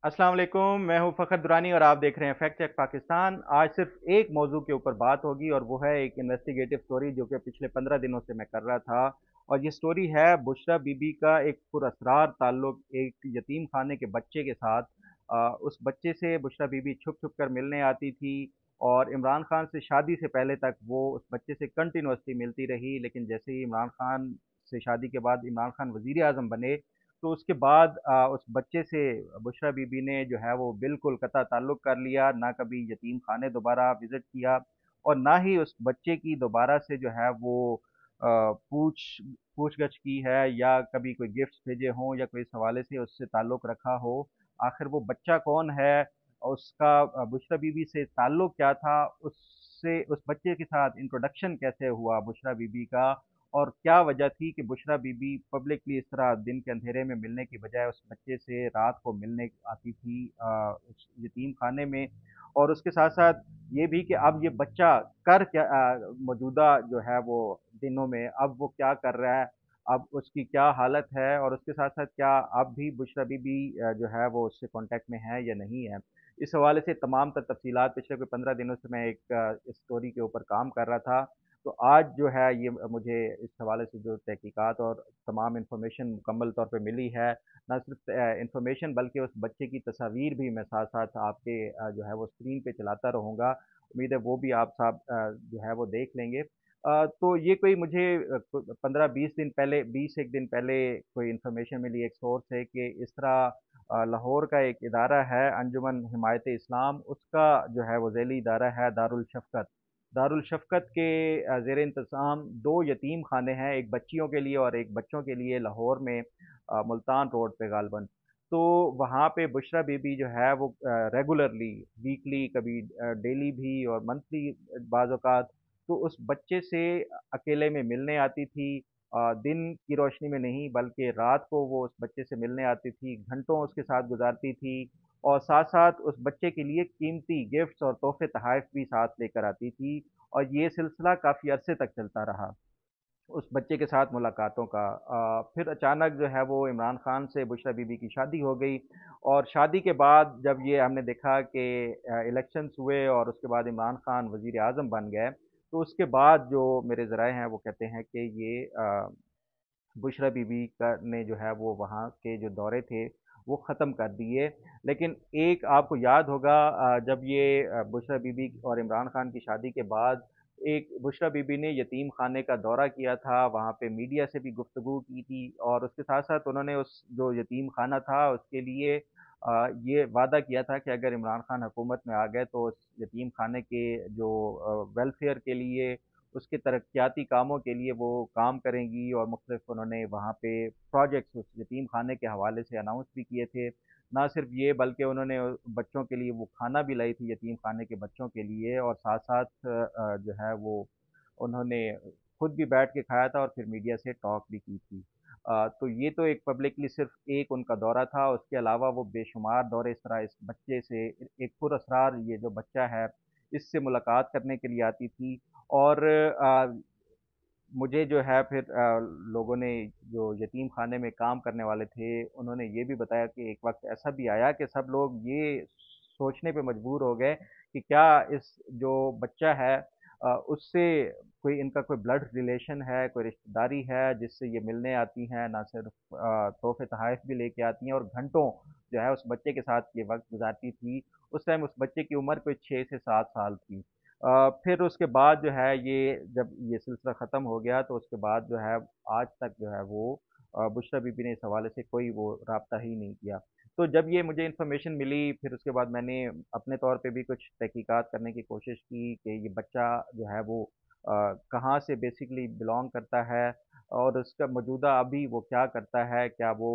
अस्सलाम वालेकुम। मैं हूं फ़खर दुरानी और आप देख रहे हैं फैक्ट चेक पाकिस्तान। आज सिर्फ एक मौजू के ऊपर बात होगी और वो है एक इन्वेस्टिगेटिव स्टोरी जो कि पिछले 15 दिनों से मैं कर रहा था। और ये स्टोरी है बुशरा बीबी का एक पुरअसरार ताल्लुक एक यतीम खाने के बच्चे के साथ। उस बच्चे से बुशरा बीबी छुप छुप कर मिलने आती थी और इमरान खान से शादी से पहले तक वो उस बच्चे से कंटिन्यूसली मिलती रही, लेकिन जैसे ही इमरान खान से शादी के बाद इमरान खान वज़ीर आज़म बने तो उसके बाद उस बच्चे से बुशरा बीबी ने जो है वो बिल्कुल कता ताल्लुक़ कर लिया, ना कभी यतीम खाने दोबारा विज़िट किया और ना ही उस बच्चे की दोबारा से जो है वो पूछ-गछ की है या कभी कोई गिफ्ट्स भेजे हों या कोई इस हवाले से उससे ताल्लुक़ रखा हो। आखिर वो बच्चा कौन है? उसका बुशरा बीबी से ताल्लुक़ क्या था? उससे उस बच्चे के साथ इंट्रोडक्शन कैसे हुआ बुशरा बीबी का? और क्या वजह थी कि बुशरा बीबी पब्लिकली इस तरह दिन के अंधेरे में मिलने की बजाय उस बच्चे से रात को मिलने आती थी उस यतीम खाने में। और उसके साथ-साथ ये भी कि अब ये बच्चा कर क्या मौजूदा जो है वो दिनों में अब वो क्या कर रहा है, अब उसकी क्या हालत है और उसके साथ-साथ क्या अब भी बुशरा बीबी जो है वो उससे कॉन्टैक्ट में है या नहीं है। इस हवाले से तमाम तर तफ़सीलात पिछले कोई 15 दिनों से मैं एक इस स्टोरी के ऊपर काम कर रहा था। तो आज जो है ये मुझे इस हवाले से जो तहकीकात और तमाम इन्फॉर्मेशन मुकम्मल तौर पे मिली है, ना सिर्फ इन्फॉर्मेशन बल्कि उस बच्चे की तस्वीर भी मैं साथ-साथ आपके जो है वो स्क्रीन पे चलाता रहूँगा। उम्मीद है वो भी आप साहब जो है वो देख लेंगे। तो ये कोई मुझे 15-20 दिन पहले 20 एक दिन पहले कोई इन्फॉर्मेशन मिली एक सोर्स से कि इस तरह लाहौर का एक इदारा है अंजुमन हिमायत-ए-इस्लाम, उसका जो है वो ज़ैली इदारा है दारुल शफ़क़त। दारुल शफ़क़त के ज़ेर इंतज़ाम 2 यतीम खाने हैं, एक बच्चियों के लिए और एक बच्चों के लिए लाहौर में मुल्तान रोड पे ग़ालिबन। तो वहाँ पे बुशरा बीबी जो है वो रेगुलरली वीकली कभी डेली भी और मंथली बाज़ औक़ात तो उस बच्चे से अकेले में मिलने आती थी। दिन की रोशनी में नहीं बल्कि रात को वो उस बच्चे से मिलने आती थी, घंटों उसके साथ गुज़ारती थी और साथ-साथ उस बच्चे के लिए कीमती गिफ्ट्स और तोहफ़े-तोहाइफ़ भी साथ लेकर आती थी और ये सिलसिला काफ़ी अरसे तक चलता रहा, उस बच्चे के साथ मुलाकातों का। फिर अचानक जो है वो इमरान खान से बुशरा बीबी की शादी हो गई और शादी के बाद जब ये हमने देखा कि इलेक्शंस हुए और उसके बाद इमरान खान वज़ीर आज़म बन गए, तो उसके बाद जो मेरे ज़राए हैं वो कहते हैं कि ये बुशरा बीबी का ने जो है वो वहाँ के जो दौरे थे, वो ख़त्म कर दिए। लेकिन एक आपको याद होगा जब ये बुशरा बीबी और इमरान खान की शादी के बाद एक बुशरा बीबी ने यतीम खाने का दौरा किया था, वहाँ पे मीडिया से भी गुफ्तगू की थी और उसके साथ-साथ उन्होंने उस जो यतीम खाना था उसके लिए ये वादा किया था कि अगर इमरान खान हुकूमत में आ गए तो उस यतीम खाने के जो वेलफेयर के लिए उसके तरक्याती कामों के लिए वो काम करेंगी और मुख्तलिफ उन्होंने वहाँ पे प्रोजेक्ट्स उस यतीम खाने के हवाले से अनाउंस भी किए थे। ना सिर्फ ये बल्कि उन्होंने बच्चों के लिए वो खाना भी लाई थी यतीम खाने के बच्चों के लिए और साथ-साथ जो है वो उन्होंने खुद भी बैठ के खाया था और फिर मीडिया से टॉक भी की थी। तो ये तो एक पब्लिकली सिर्फ एक उनका दौरा था, उसके अलावा वो बेशुमार दौरे इस तरह इस बच्चे से एक पुरअसरार ये जो बच्चा है, इससे मुलाकात करने के लिए आती थी और मुझे जो है फिर लोगों ने जो यतीम खाने में काम करने वाले थे, उन्होंने ये भी बताया कि एक वक़्त ऐसा भी आया कि सब लोग ये सोचने पे मजबूर हो गए कि क्या इस जो बच्चा है उससे कोई इनका कोई ब्लड रिलेशन है, कोई रिश्तेदारी है जिससे ये मिलने आती हैं, ना सिर्फ तोहफ़े-तोहफ़ भी लेके आती हैं और घंटों जो है उस बच्चे के साथ ये वक़्त गुज़ारती थी। उस टाइम उस बच्चे की उम्र कोई 6 से 7 साल थी। फिर उसके बाद जो है ये जब ये सिलसिला ख़त्म हो गया तो उसके बाद जो है आज तक जो है वो बुशरा बीबी ने इस हवाले से कोई वो राब्ता ही नहीं किया। तो जब ये मुझे इन्फॉर्मेशन मिली फिर उसके बाद मैंने अपने तौर पे भी कुछ तहकीकात करने की कोशिश की कि ये बच्चा जो है वो कहाँ से बेसिकली बिलॉन्ग करता है और उसका मौजूदा अभी वो क्या करता है? क्या वो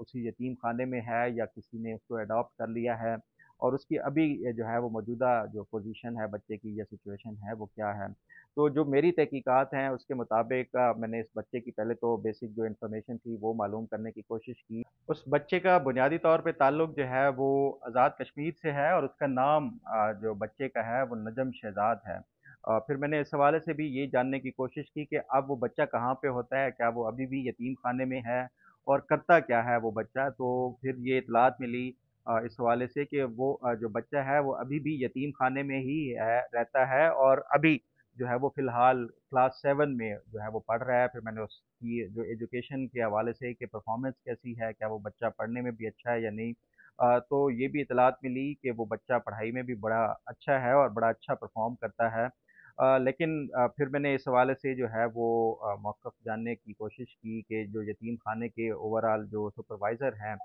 उसी यतीम खाने में है या किसी ने उसको अडॉप्ट कर लिया है? और उसकी अभी जो है वो मौजूदा जो पोज़ीशन है बच्चे की या सिचुएशन है वो क्या है? तो जो मेरी तहकीकात हैं उसके मुताबिक मैंने इस बच्चे की पहले तो बेसिक जो इन्फॉर्मेशन थी वो मालूम करने की कोशिश की। उस बच्चे का बुनियादी तौर पे ताल्लुक जो है वो आज़ाद कश्मीर से है और उसका नाम जो बच्चे का है वो नजम शहज़ाद है। फिर मैंने इस हवाले से भी ये जानने की कोशिश की कि अब वो बच्चा कहाँ पे होता है? क्या वो अभी भी यतीम खाने में है? और करता क्या है वो बच्चा? तो फिर ये इत्तलात मिली इस हवाले से कि वो जो बच्चा है वो अभी भी यतीम खाने में ही है रहता है, और अभी जो है वो फ़िलहाल क्लास 7 में जो है वो पढ़ रहा है। फिर मैंने उसकी जो एजुकेशन के हवाले से कि परफ़ॉर्मेंस कैसी है, क्या वो बच्चा पढ़ने में भी अच्छा है या नहीं। तो ये भी इत्तलात मिली कि वो बच्चा पढ़ाई में भी बड़ा अच्छा है और बड़ा अच्छा परफ़ॉर्म करता है। लेकिन फिर मैंने इस हवाले से जो है वो मौक़िफ़ जानने की कोशिश की कि जो यतीम खाने के ओवरऑल जो सुपरवाइज़र हैं,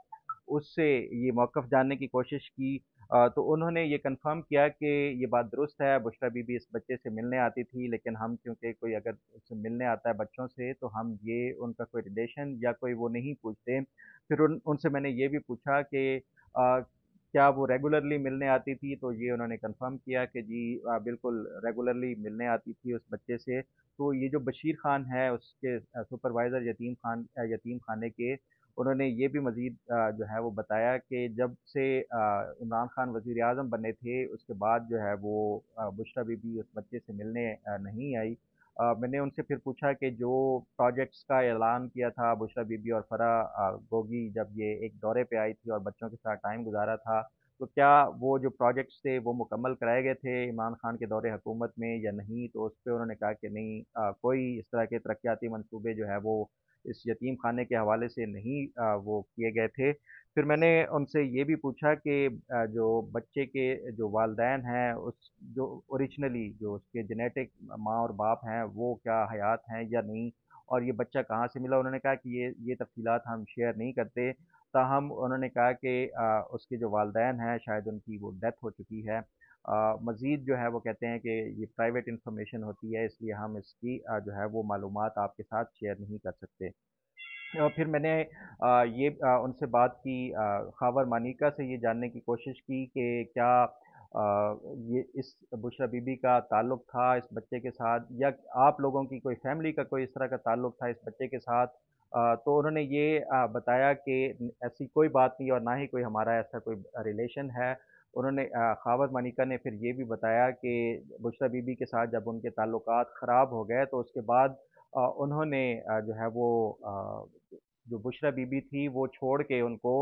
उससे ये मौक़िफ़ जानने की कोशिश की। तो उन्होंने ये कन्फ़र्म किया कि ये बात दुरुस्त है, बुशरा बीबी इस बच्चे से मिलने आती थी, लेकिन हम चूँकि कोई अगर उससे मिलने आता है बच्चों से, तो हम ये उनका कोई रिलेशन या कोई वो नहीं पूछते। फिर उनसे मैंने ये भी पूछा कि क्या वो रेगुलरली मिलने आती थी? तो ये उन्होंने कन्फ़र्म किया कि जी बिल्कुल रेगुलरली मिलने आती थी उस बच्चे से। तो ये जो बशीर ख़ान है, उसके सुपरवाइज़र यतीम खाने के, उन्होंने ये भी मज़ीद जो है वो बताया कि जब से इमरान खान वज़ीर-ए-आज़म बने थे, उसके बाद जो है वो बुशरा बीबी उस बच्चे से मिलने नहीं आई। मैंने उनसे फिर पूछा कि जो प्रोजेक्ट्स का ऐलान किया था बुशरा बीबी और फ़राह गोगी, जब ये एक दौरे पे आई थी और बच्चों के साथ टाइम गुज़ारा था, तो क्या वो जो प्रोजेक्ट्स थे वो मुकम्मल कराए गए थे इमरान खान के दौरे हुकूमत में या नहीं? तो उस पे उन्होंने कहा कि नहीं, कोई इस तरह के तरक्याती मंसूबे जो है वो इस यतीम खाने के हवाले से नहीं वो किए गए थे। फिर मैंने उनसे ये भी पूछा कि जो बच्चे के जो वालिदैन हैं, उस जो ओरिजिनली जो उसके जेनेटिक माँ और बाप हैं, वो क्या हयात हैं या नहीं, और ये बच्चा कहाँ से मिला? उन्होंने कहा कि ये तफ़सीलात हम शेयर नहीं करते। ताहम उन्होंने कहा कि उसके जो वालिदैन हैं, शायद उनकी वो डेथ हो चुकी है। मज़ीद जो है वो कहते हैं कि ये प्राइवेट इन्फॉर्मेशन होती है, इसलिए हम इसकी जो है वो मालूमात आपके साथ शेयर नहीं कर सकते। फिर मैंने ये उनसे बात की, ख़ावर मानिका से ये जानने की कोशिश की कि क्या ये इस बुशरा बीबी का ताल्लुक़ था इस बच्चे के साथ, या आप लोगों की कोई फ़ैमिली का कोई इस तरह का ताल्लुक़ था इस बच्चे के साथ। तो उन्होंने ये बताया कि ऐसी कोई बात नहीं और ना ही कोई हमारा ऐसा कोई रिलेशन है। उन्होंने ख़ावर मानिका ने फिर ये भी बताया कि बुशरा बीबी के साथ जब उनके ताल्लुकात ख़राब हो गए, तो उसके बाद उन्होंने जो है वो जो बुशरा बीबी थी वो छोड़ के उनको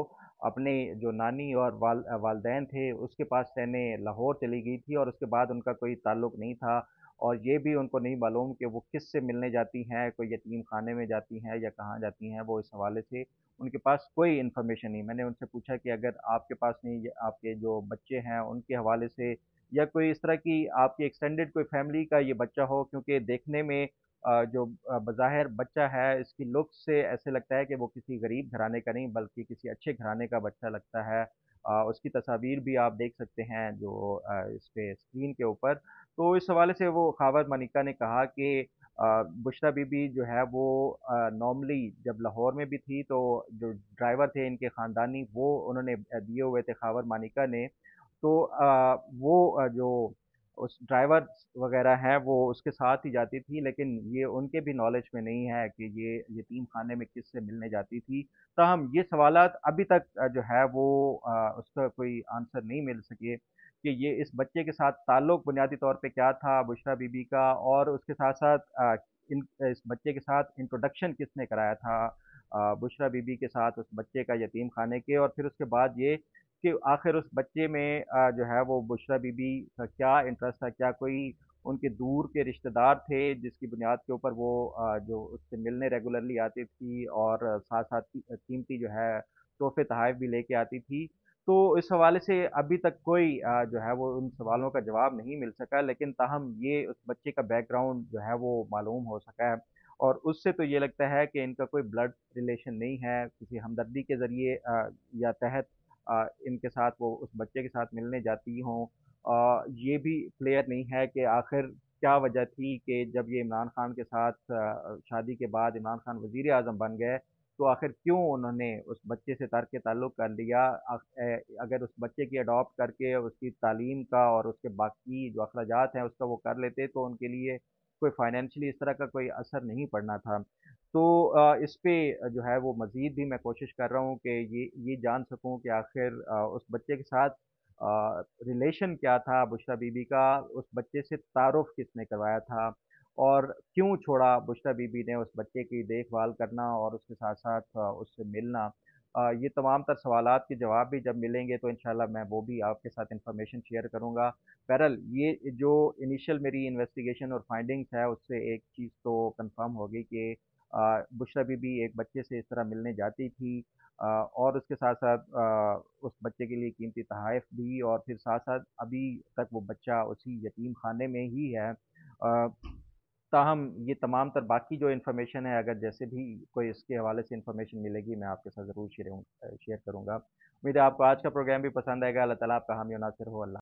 अपने जो नानी और वालदैन थे उसके पास रहने लाहौर चली गई थी, और उसके बाद उनका कोई ताल्लुक नहीं था। और ये भी उनको नहीं मालूम कि वो किससे मिलने जाती हैं, कोई यतीम खाने में जाती हैं या कहाँ जाती हैं, वो इस हवाले से उनके पास कोई इन्फॉर्मेशन नहीं। मैंने उनसे पूछा कि अगर आपके पास नहीं, आपके जो बच्चे हैं उनके हवाले से या कोई इस तरह की आपकी एक्सटेंडेड कोई फैमिली का ये बच्चा हो, क्योंकि देखने में जो बज़ाहिर बच्चा है, इसकी लुक से ऐसे लगता है कि वो किसी गरीब घराने का नहीं बल्कि किसी अच्छे घराने का बच्चा लगता है। उसकी तस्वीर भी आप देख सकते हैं जो इस पे स्क्रीन के ऊपर। तो इस हवाले से वो ख़ावर मलिका ने कहा कि बुशरा बीबी जो है वो नॉर्मली जब लाहौर में भी थी, तो जो ड्राइवर थे इनके ख़ानदानी वो उन्होंने दिए हुए थे ख़ावर मानिका ने। तो वो जो उस ड्राइवर वगैरह हैं वो उसके साथ ही जाती थी, लेकिन ये उनके भी नॉलेज में नहीं है कि ये यतीम खाने में किससे मिलने जाती थी। ताहम ये सवालात अभी तक जो है वो उसका कोई आंसर नहीं मिल सके कि ये इस बच्चे के साथ ताल्लुक बुनियादी तौर पे क्या था बुशरा बीबी का, और उसके साथ-साथ इस बच्चे के साथ इंट्रोडक्शन किसने कराया था बुशरा बीबी के साथ उस बच्चे का यतीम खाने के, और फिर उसके बाद ये कि आखिर उस बच्चे में जो है वो बुशरा बीबी का क्या इंटरेस्ट था, क्या कोई उनके दूर के रिश्तेदार थे जिसकी बुनियाद के ऊपर वो जो उससे मिलने रेगुलरली आती थी और साथ-साथ कीमती जो है तोहफ़े-तोहफ़ भी लेके आती थी। तो इस हवाले से अभी तक कोई जो है वो उन सवालों का जवाब नहीं मिल सका, लेकिन ताहम ये उस बच्चे का बैकग्राउंड जो है वो मालूम हो सका है, और उससे तो ये लगता है कि इनका कोई ब्लड रिलेशन नहीं है, किसी हमदर्दी के ज़रिए या तहत इनके साथ वो उस बच्चे के साथ मिलने जाती हों। ये भी क्लियर नहीं है कि आखिर क्या वजह थी कि जब ये इमरान खान के साथ शादी के बाद इमरान खान वज़ीर आज़म बन गए, तो आखिर क्यों उन्होंने उस बच्चे से तर्क ताल्लुक़ कर लिया। अगर उस बच्चे की अडॉप्ट करके उसकी तालीम का और उसके बाकी जो अखराजात हैं उसका वो कर लेते, तो उनके लिए कोई फाइनेंशियली इस तरह का कोई असर नहीं पड़ना था। तो इस पे जो है वो मज़ीद भी मैं कोशिश कर रहा हूँ कि ये जान सकूँ कि आखिर उस बच्चे के साथ रिलेशन क्या था बुशरा बीबी का, उस बच्चे से तारुफ़ किसने करवाया था, और क्यों छोड़ा बुशरा बीबी ने उस बच्चे की देखभाल करना और उसके साथ-साथ उससे मिलना। یہ تمام تر سوالات کے جواب بھی جب ملیں گے تو انشاءاللہ میں وہ بھی آپ کے ساتھ انفارمیشن شیئر کروں گا۔ بہرحال یہ جو انیشل میری انویسٹیگیشن اور فائنڈنگز ہے اس سے ایک چیز تو کنفرم ہو گئی کہ بشریٰ بی بی ایک بچے سے اس طرح ملنے جاتی تھی، اور اس کے ساتھ ساتھ اس بچے کے لیے قیمتی تحائف بھی، اور پھر ساتھ ساتھ ابھی تک وہ بچہ اسی یتیم خانے میں ہی ہے۔ آ، تاہم یہ تمام تر باقی جو انفارمیشن ہے، اگر جیسے بھی کوئی اس کے حوالے سے انفارمیشن ملے گی میں آپ کے ساتھ ضرور شیئر کروں گا۔ امید ہے آپ کو آج کا پروگرام بھی پسند آئے گا۔ اللہ تعالیٰ آپ کا حامی و ناصر ہو۔ اللہ